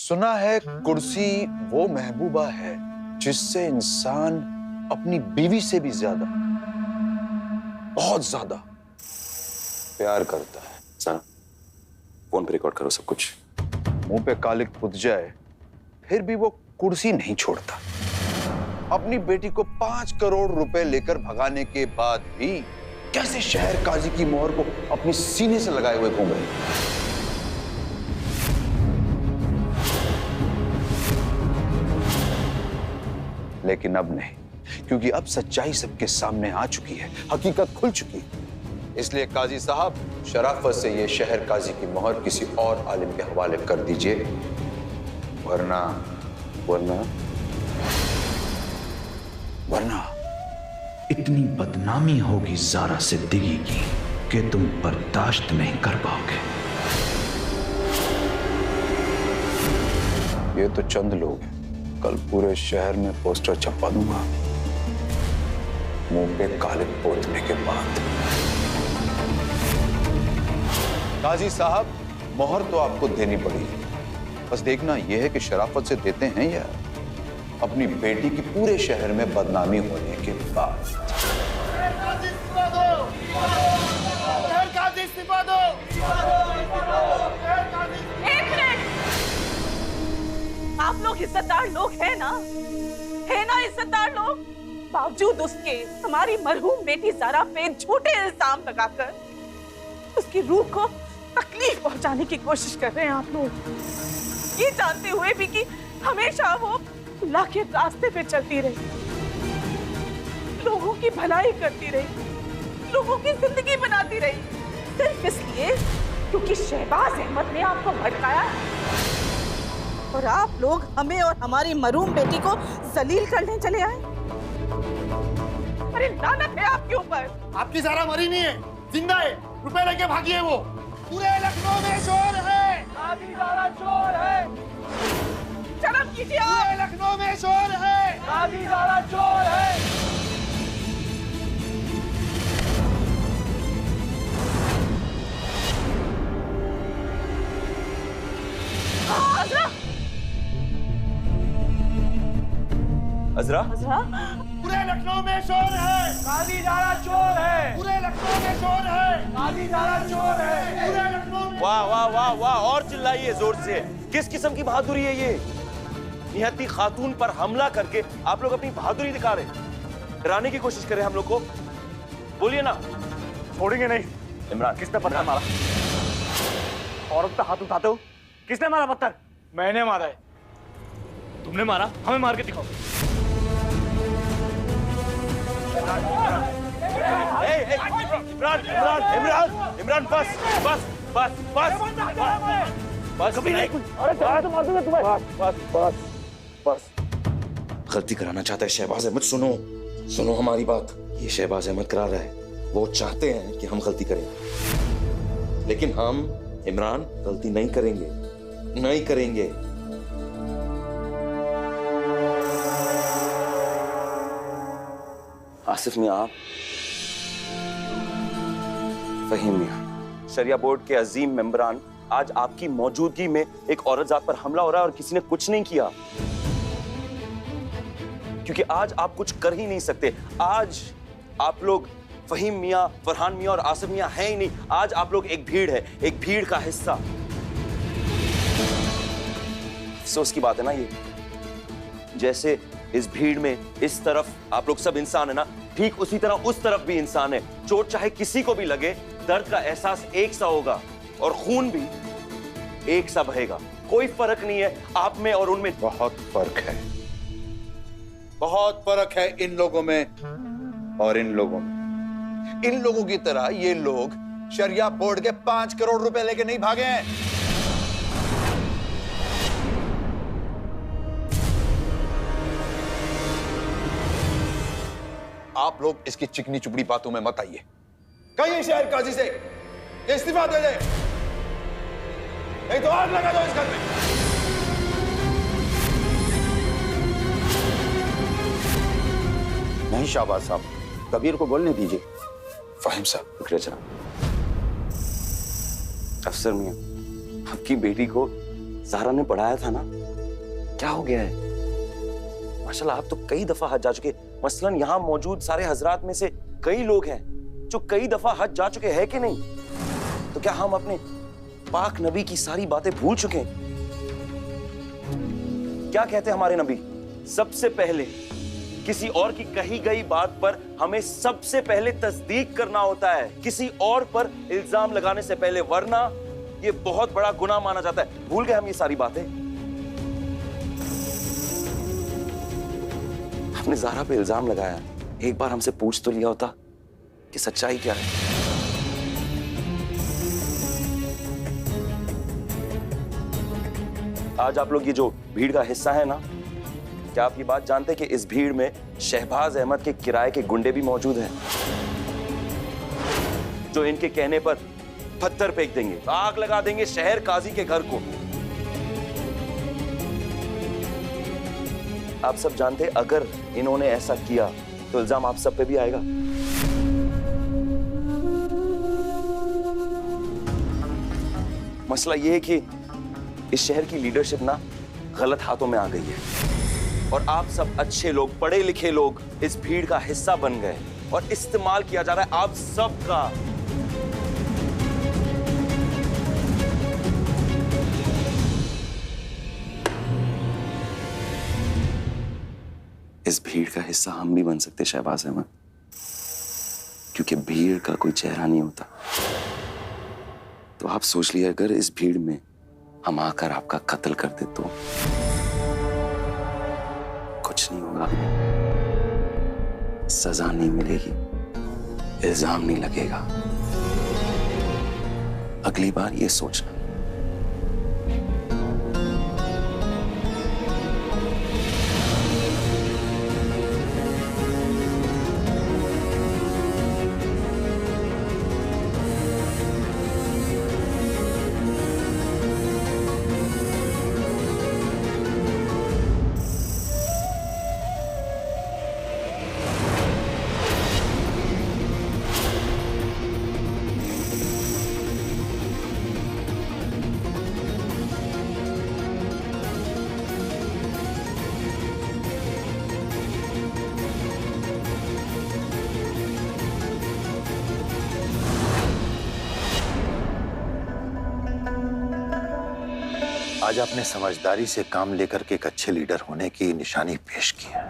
सुना है कुर्सी वो महबूबा है जिससे इंसान अपनी बीवी से भी ज्यादा, बहुत ज्यादा प्यार करता है। सर, फोन पे रिकॉर्ड करो सब कुछ। मुंह पे कालिक पुत जाए फिर भी वो कुर्सी नहीं छोड़ता। अपनी बेटी को 5 करोड़ रुपए लेकर भगाने के बाद भी कैसे शहर काजी की मोहर को अपने सीने से लगाए हुए घूम रहे। लेकिन अब नहीं, क्योंकि अब सच्चाई सबके सामने आ चुकी है, हकीकत खुल चुकी है। इसलिए काजी साहब शराफत से ये शहर काजी की मोहर किसी और आलिम के हवाले कर दीजिए, वरना वरना वरना इतनी बदनामी होगी ज़ारा सिद्दीकी की कि तुम बर्दाश्त नहीं कर पाओगे। ये तो चंद लोग हैं, कल पूरे शहर में पोस्टर छपवा दूंगा मुंह पे कालिक पोतने के बाद। काजी साहब मोहर तो आपको देनी पड़ेगी, बस देखना यह है कि शराफत से देते हैं या अपनी बेटी की पूरे शहर में बदनामी होने के बाद। आप लोग इज्जतदार लोग हैं ना? है ना इज्जतदार लोग? बावजूद उसके हमारी मरहूम बेटी ज़ारा पे झूठे इल्जाम लगाकर उसकी रूह को तकलीफ पहुंचाने की कोशिश कर रहे हैं आप लोग, ये जानते हुए भी कि हमेशा वो अल्लाह के रास्ते पे चलती रही, लोगों की भलाई करती रही, लोगों की जिंदगी बनाती रही, सिर्फ इसलिए क्योंकि शहबाज अहमद ने आपको भड़काया और आप लोग हमें और हमारी मरहूम बेटी को जलील करने चले आए। अरे लानत है आपके ऊपर। आपकी ज़ारा मरी नहीं है, जिंदा है, रुपए लेके भागी है वो। पूरे लखनऊ में शोर है, काजी ज़ारा चोर है। शर्म कीजिए आप। पूरे लखनऊ में शोर है, काजी ज़ारा चोर है। अजरा, अजरा, पूरे लखनऊ में शोर है, काजी ज़ारा चोर है। पूरे लखनऊ में शोर है, काजी ज़ारा चोर है। पूरे लखनऊ में। वाह वाह वाह वाह, और चिल्लाइए जोर से। किस किस्म की बहादुरी है ये? निहत्ती खातून पर हमला करके आप लोग अपनी बहादुरी दिखा रहे हैं, डराने की कोशिश कर रहे हैं हम लोग को। बोलिए ना। छोड़ेंगे नहीं। इमरान, किसने पत्थर मारा? औरत पे हाथ उठाते हो? किसने मारा पत्थर? मैंने मारा है। तुमने मारा? हमें मार के दिखाओ। इमरान इमरान इमरान इमरान, बस बस बस बस बस, कभी नहीं। अरे तो मार दूंगा तुम्हें। बस बस बस। गलती कराना चाहता है शहबाज अहमद। सुनो सुनो हमारी बात। ये शहबाज अहमद करा रहा है, वो चाहते हैं कि हम गलती करें, लेकिन हम इमरान गलती नहीं करेंगे, नहीं करेंगे। आसिफ मियां, आप, फहीम मियां, शरिया बोर्ड के अजीम मेंबरान, आज आपकी मौजूदगी में एक औरत जात पर हमला हो रहा है और किसी ने कुछ नहीं किया, क्योंकि आज आप कुछ कर ही नहीं सकते। आज आप लोग फहीम मियां, फरहान मियां और आसिफ मियां हैं ही नहीं। आज आप लोग एक भीड़ है, एक भीड़ का हिस्सा। अफसोस की बात है ना ये, जैसे इस भीड़ में इस तरफ आप लोग सब इंसान है ना, ठीक उसी तरह उस तरफ भी इंसान है। चोट चाहे किसी को भी लगे, दर्द का एहसास एक सा होगा और खून भी एक सा बहेगा। कोई फर्क नहीं है आप में और उनमें। बहुत फर्क है, बहुत फर्क है इन लोगों में और इन लोगों में। इन लोगों की तरह ये लोग शरिया बोर्ड के 5 करोड़ रुपए लेके नहीं भागे हैं। आप लोग इसकी चिकनी चुपड़ी बातों में मत आइए। कहिए शहर काजी से इस्तीफा दे दे, नहीं तो आग लगा दो इस घर में। नहीं शाहबाज साहब, कबीर को बोलने दीजिए। फाहिम साहब, शुक्रिया जनाब। अफसर मियां, आपकी बेटी को ज़हरा ने पढ़ाया था ना, क्या हो गया है? माशाल्लाह, आप तो कई दफा हज जा चुके। मसलन यहाँ मौजूद सारे हजरात में से कई लोग हैं जो कई दफा हज जा चुके हैं कि नहीं? तो क्या हम अपने पाक नबी की सारी बातें भूल चुके हैं? क्या कहते हैं हमारे नबी? सबसे पहले किसी और की कही गई बात पर हमें सबसे पहले तस्दीक करना होता है, किसी और पर इल्जाम लगाने से पहले, वरना ये बहुत बड़ा गुनाह माना जाता है। भूल गए हम ये सारी बातें? हमने ज़हरा पे इल्जाम लगाया, एक बार हमसे पूछ तो लिया होता कि सच्चाई क्या है। आज आप लोग ये जो भीड़ का हिस्सा है ना, क्या आप ये बात जानते हैं कि इस भीड़ में शहबाज अहमद के किराए के गुंडे भी मौजूद हैं, जो इनके कहने पर पत्थर फेंक देंगे, आग लगा देंगे शहर काजी के घर को। आप सब जानते हैं अगर इन्होंने ऐसा किया तो इल्जाम आप सब पे भी आएगा। मसला ये है कि इस शहर की लीडरशिप ना गलत हाथों में आ गई है और आप सब अच्छे लोग, पढ़े लिखे लोग इस भीड़ का हिस्सा बन गए और इस्तेमाल किया जा रहा है आप सब का। इस भीड़ का हिस्सा हम भी बन सकते शहबाज अहमद, क्योंकि भीड़ का कोई चेहरा नहीं होता। तो आप सोच लिए अगर इस भीड़ में हम आकर आपका कत्ल कर दे तो कुछ नहीं होगा, सजा नहीं मिलेगी, इल्जाम नहीं लगेगा। अगली बार ये सोचना। आज आपने समझदारी से काम लेकर के एक अच्छे लीडर होने की निशानी पेश की है।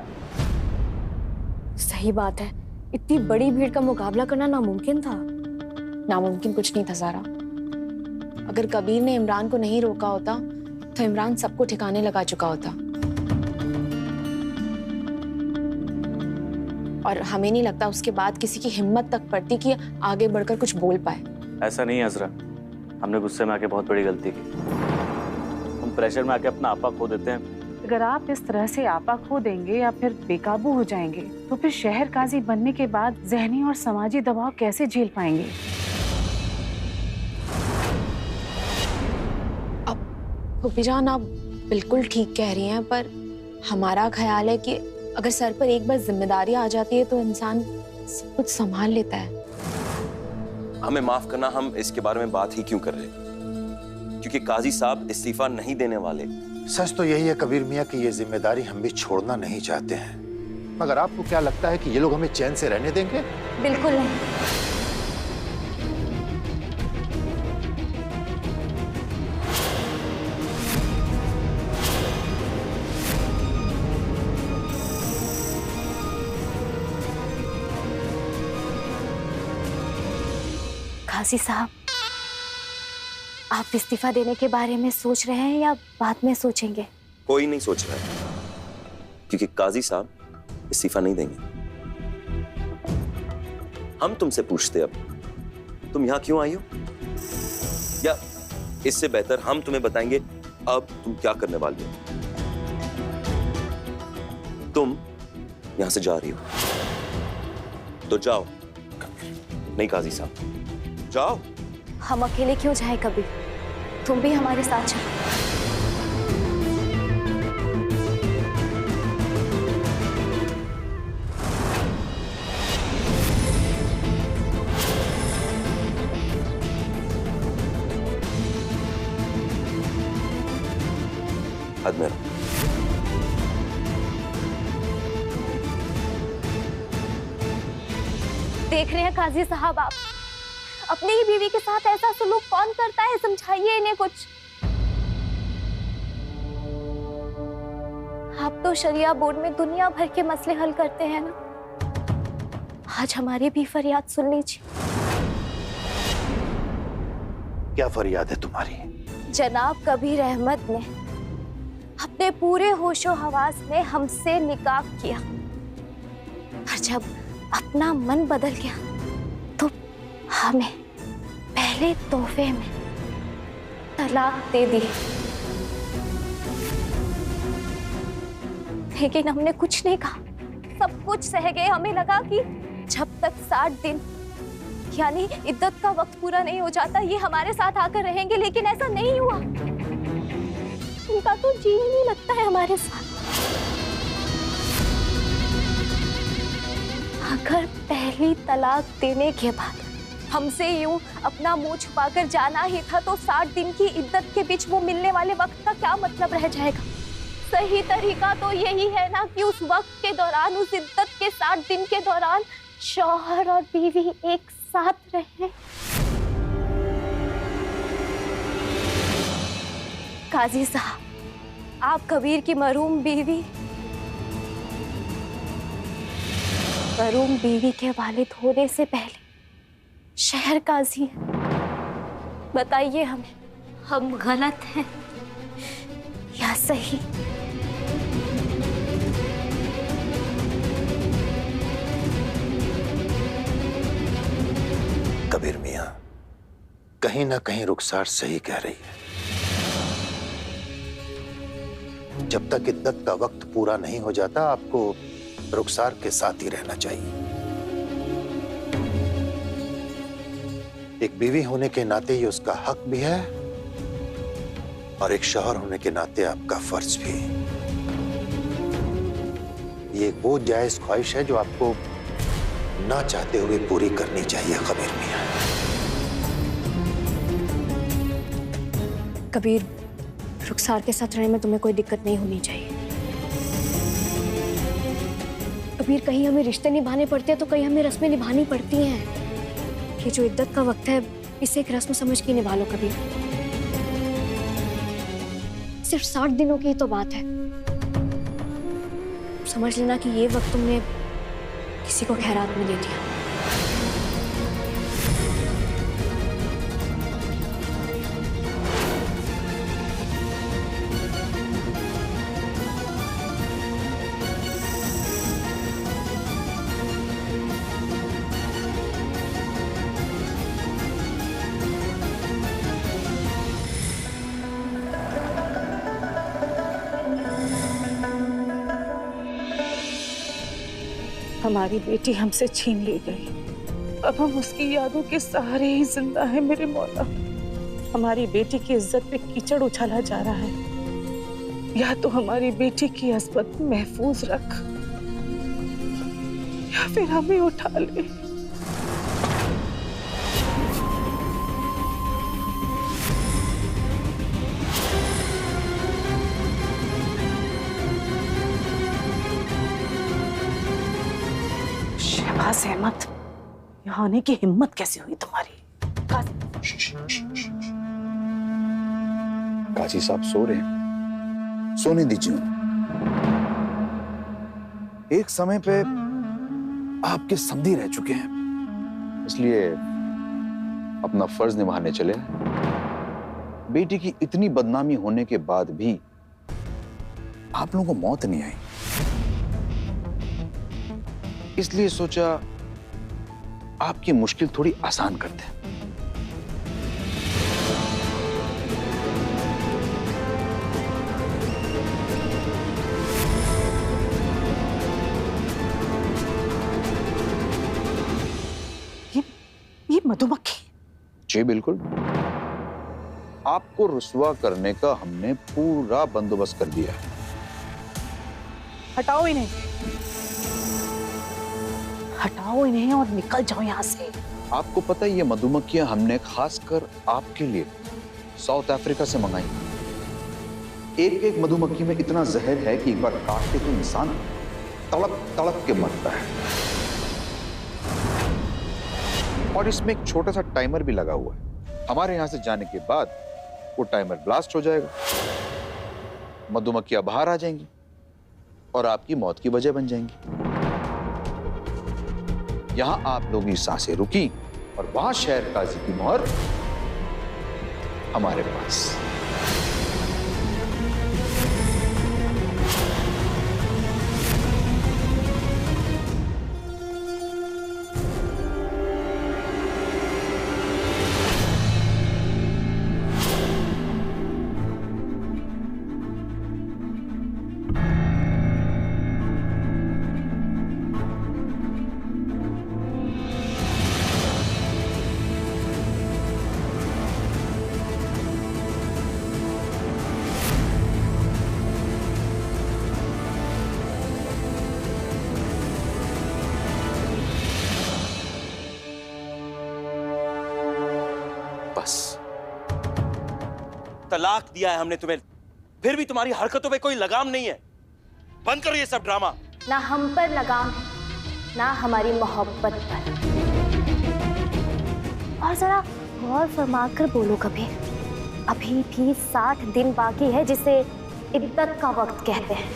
सही बात है, इतनी बड़ी भीड़ का मुकाबला करना नामुमकिन था। नामुमकिन कुछ नहीं था ज़ारा। अगर कबीर ने इमरान को नहीं रोका होता तो इमरान सबको ठिकाने लगा चुका होता। और हमें नहीं लगता उसके बाद किसी की हिम्मत तक पड़ती कि आगे बढ़कर कुछ बोल पाए। ऐसा नहीं है अजरा, हमने गुस्से में आके बहुत बड़ी गलती की। हम प्रेशर में आके अपना आपा खो देते हैं। अगर आप इस तरह से आपा खो देंगे या फिर बेकाबू हो जाएंगे तो फिर शहर काजी बनने के बाद जहनी और समाजी दबाव कैसे झेल पाएंगे? अब फूफीजान आप बिल्कुल ठीक कह रही हैं, पर हमारा ख्याल है कि अगर सर पर एक बार जिम्मेदारी आ जाती है तो इंसान सब कुछ संभाल लेता है। हमें माफ करना, हम इसके बारे में बात ही क्यों कर रहे हैं? क्योंकि काजी साहब इस्तीफा नहीं देने वाले। सच तो यही है कबीर मियाँ कि ये जिम्मेदारी हम भी छोड़ना नहीं चाहते हैं, मगर आपको क्या लगता है कि ये लोग हमें चैन से रहने देंगे? बिल्कुल नहीं। काजी साहब, आप इस्तीफा देने के बारे में सोच रहे हैं या बाद में सोचेंगे? कोई नहीं सोच रहा है, क्योंकि काजी साहब इस्तीफा नहीं देंगे। हम तुमसे पूछते अब, तुम यहां क्यों आई हो? या इससे बेहतर हम तुम्हें बताएंगे अब तुम क्या करने वाली हो। तुम यहां से जा रही हो तो जाओ। नहीं काजी साहब, जाओ। हम अकेले क्यों जाएं कभी? तुम भी हमारे साथ चलो। हद में रहो। देख रहे हैं काजी साहब, आप अपनी ही बीवी के साथ ऐसा सलूक कौन करता है? समझाइए इन्हें कुछ। आप तो शरिया बोर्ड में दुनिया भर के मसले हल करते हैं ना, आज हमारी भी फरियाद सुन लीजिए। क्या फरियाद है तुम्हारी? जनाब कबीर अहमद ने अपने पूरे होशो हवास में हमसे निकाह किया, और जब अपना मन बदल गया तो हमें पहले तोहफे में तलाक दे दी। लेकिन हमने कुछ नहीं कहा, सब कुछ सह गए। हमें लगा कि जब तक 60 दिन यानी इद्दत का वक्त पूरा नहीं हो जाता ये हमारे साथ आकर रहेंगे, लेकिन ऐसा नहीं हुआ। उनका तो जी ही नहीं लगता है हमारे साथ। अगर पहली तलाक देने के बाद हमसे यूं अपना मुंह छुपाकर जाना ही था तो 60 दिन की इद्दत के बीच वो मिलने वाले वक्त का क्या मतलब रह जाएगा? सही तरीका तो यही है ना कि उस वक्त के दौरान, उस इद्दत के 60 दिन के दौरान शौहर और बीवी एक साथ रहे। काजी साहब, आप कबीर की मरूम बीवी के वालिद होने से पहले शहर काजी है। बताइए हमें, हम गलत हैं या सही? कबीर मियां, कहीं ना कहीं रुखसार सही कह रही है। जब तक इद्दत का वक्त पूरा नहीं हो जाता आपको रुखसार के साथ ही रहना चाहिए। एक बीवी होने के नाते ये उसका हक भी है और एक शौहर होने के नाते आपका फर्ज भी। ये वो जायज ख्वाहिश है जो आपको ना चाहते हुए पूरी करनी चाहिए कबीर मियां। कबीर, रुखसार के साथ रहने में तुम्हें कोई दिक्कत नहीं होनी चाहिए। कबीर, कहीं हमें रिश्ते निभाने पड़ते हैं तो कहीं हमें रस्में निभानी पड़ती हैं। ये जो इद्दत का वक्त है इसे एक रस्म समझ के निभा लो कबीर। सिर्फ 60 दिनों की तो बात है। समझ लेना कि ये वक्त तुमने किसी को खैरात में दे दिया। हमारी बेटी हमसे छीन ली गई, अब हम उसकी यादों के सहारे ही जिंदा है मेरे मौला। हमारी बेटी की इज्जत पे कीचड़ उछाला जा रहा है। या तो हमारी बेटी की अस्मत महफूज रख या फिर हमें उठा ले। शहबाज अहमद, यहाँ आने की हिम्मत कैसे हुई तुम्हारी? काजी साहब सो रहे हैं, सोने दीजिए उन्हें। एक समय पे आपके समधी रह चुके हैं, इसलिए अपना फर्ज निभाने चले। बेटी की इतनी बदनामी होने के बाद भी आप लोगों को मौत नहीं आई, इसलिए सोचा आपकी मुश्किल थोड़ी आसान करते हैं। ये मधुमक्खी? जी बिल्कुल, आपको रुस्वा करने का हमने पूरा बंदोबस्त कर दिया है। हटाओ इन्हें, हटाओ इन्हें और निकल जाओ यहाँ से। आपको पता है ये मधुमक्खियां हमने खासकर आपके लिए साउथ अफ्रीका से मंगाई। एक एक मधुमक्खी में इतना जहर है कि एक बार काटते तो इंसान तड़प तड़प के मरता है। और इसमें एक छोटा सा टाइमर भी लगा हुआ है। हमारे यहां से जाने के बाद वो टाइमर ब्लास्ट हो जाएगा, मधुमक्खियां बाहर आ जाएंगी और आपकी मौत की वजह बन जाएंगी। यहां आप लोगों की सांसें रुकी और वहां शहर काजी की मोहर हमारे पास। तलाक दिया है हमने तुम्हें, फिर भी तुम्हारी हरकतों पे कोई लगाम नहीं है। बंद करो ये सब ड्रामा। ना हम पर लगाम है, ना हमारी मोहब्बत पर। और जरा गौर फरमा कर बोलो कबीर, अभी भी 60 दिन बाकी है जिसे इद्दत का वक्त कहते हैं।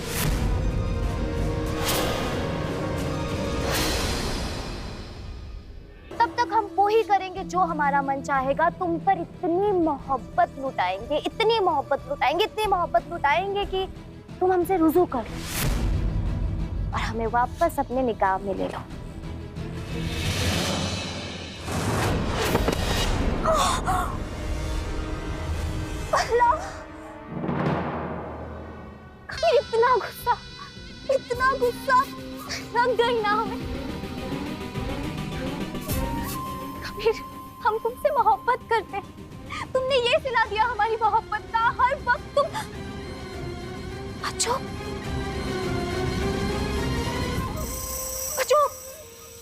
तब तक हम वो ही करेंगे जो हमारा मन चाहेगा। तुम पर इतनी मोहब्बत लुटाएंगे, इतनी मोहब्बत लुटाएंगे, इतनी मोहब्बत लुटाएंगे कि तुम हमसे रुजू कर लो और हमें वापस अपने निकाह में ले लो। अल्लाह, इतना गुस्सा लग गई ना हमें। कबीर, हम तुमसे मोहब्बत करते हैं। तुमने ये सिला दिया हमारी मोहब्बत का। हर वक्त तुम बचो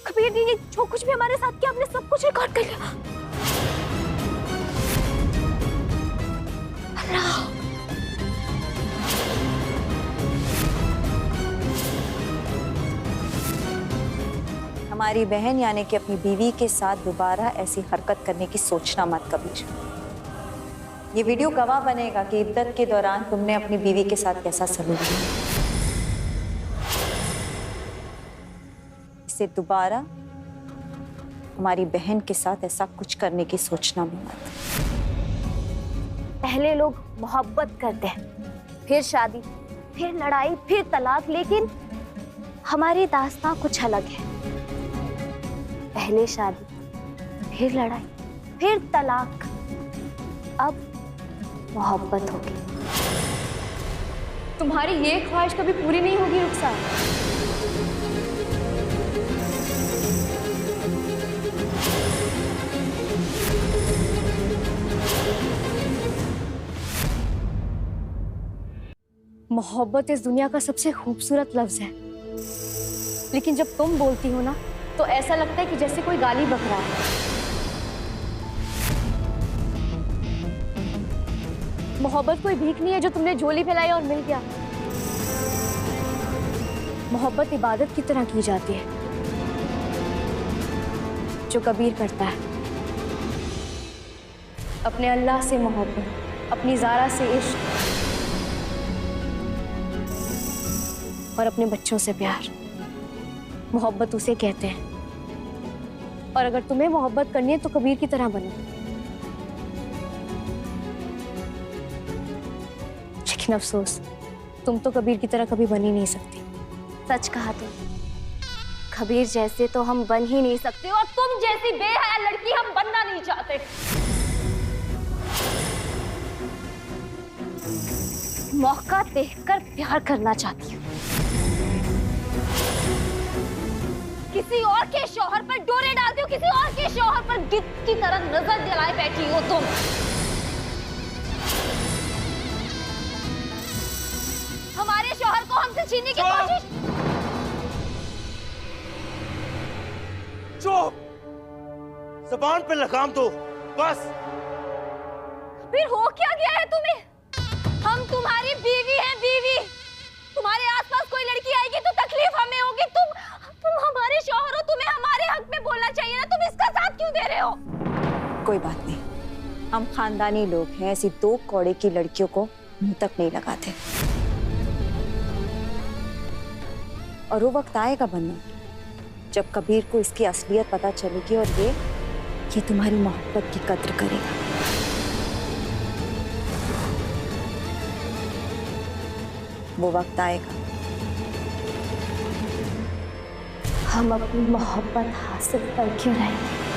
कबीर, ये जो कुछ भी हमारे साथ किया हमने सब कुछ रिकॉर्ड कर लिया। अल्लाह, हमारी बहन यानी कि अपनी बीवी के साथ दोबारा ऐसी हरकत करने की सोचना मत कबीर। ये वीडियो गवाह बनेगा कि इद्दत के दौरान तुमने अपनी बीवी के साथ कैसा सलूक किया। इसे दोबारा हमारी बहन के साथ ऐसा कुछ करने की सोचना भी मत। पहले लोग मोहब्बत करते हैं, फिर शादी, फिर लड़ाई, फिर तलाक, लेकिन हमारी दास्तां कुछ अलग है। पहले शादी, फिर लड़ाई, फिर तलाक, अब मोहब्बत होगी। तुम्हारी ये ख्वाहिश कभी पूरी नहीं होगी रुखसार। मोहब्बत इस दुनिया का सबसे खूबसूरत लफ्ज है, लेकिन जब तुम बोलती हो ना तो ऐसा लगता है कि जैसे कोई गाली बक रहा है। मोहब्बत कोई भीख नहीं है जो तुमने झोली फैलाई और मिल गया। मोहब्बत इबादत की तरह की जाती है जो कबीर करता है। अपने अल्लाह से मोहब्बत, अपनी ज़ारा से इश्क और अपने बच्चों से प्यार, मोहब्बत उसे कहते हैं। और अगर तुम्हें मोहब्बत करनी है तो कबीर की तरह बनो। लेकिन अफसोस, तुम तो कबीर की तरह कभी बन ही नहीं सकती। सच कहा तुम, कबीर जैसे तो हम बन ही नहीं सकते, और तुम जैसी बेहया लड़की हम बनना नहीं चाहते। मौका देखकर प्यार करना चाहती हूँ। किसी और के शौहर पर डोरे डालती हो, किसी और के शौहर पर गिद्ध की तरह नजर दिलाए बैठी हो तुम। हमारे शौहर को हमसे छीनने की कोशिश। चुप, ज़बान पे लगाम दो बस। फिर हो क्या गया है तुम्हें? हम तुम्हारी बीवी खानदानी लोग हैं, ऐसी 2 कौड़े की लड़कियों को मुंह तक नहीं लगाते। और वो वक्त आएगा बन्नू जब कबीर को इसकी असलियत पता चलेगी और ये तुम्हारी मोहब्बत की कद्र करेगा। वो वक्त आएगा। हम अपनी मोहब्बत हासिल करके रहेंगे।